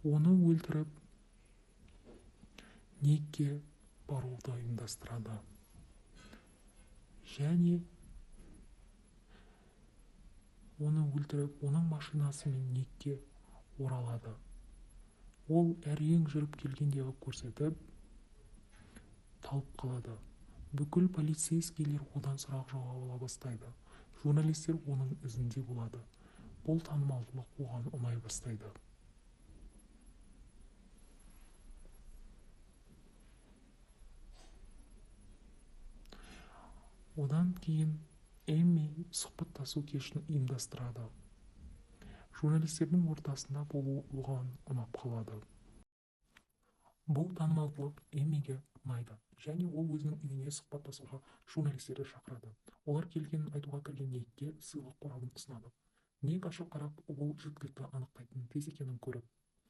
оны өлтіріп Никке баруды ұйымдастырады және оны өлтіріп оның машинасымен Никке оралады. Ол әрең жүріп келгендегі көрсетіп талып қалады. Бүкіл полицейскийлер одан сұрақ жауап ала бастайды. Журналистер оның ізінде болады. Бұл танымалдылық оған ұнай бастайды. Одан кейін Эми сұхбаттасу кешін ұйымдастырады. Журналистердің ортасында болу оған ұнап қалады. Бұл танымалдылық Эмиге ұнайды және ол өзінің үйіне сұхбаттасуға журналистерді шақырады. Олар келгенін айтуға кірген Никке сыйлық қорабын ұсынады. Ник ашып қарап, ол жергілікті анықтайтын тез екенін көріп,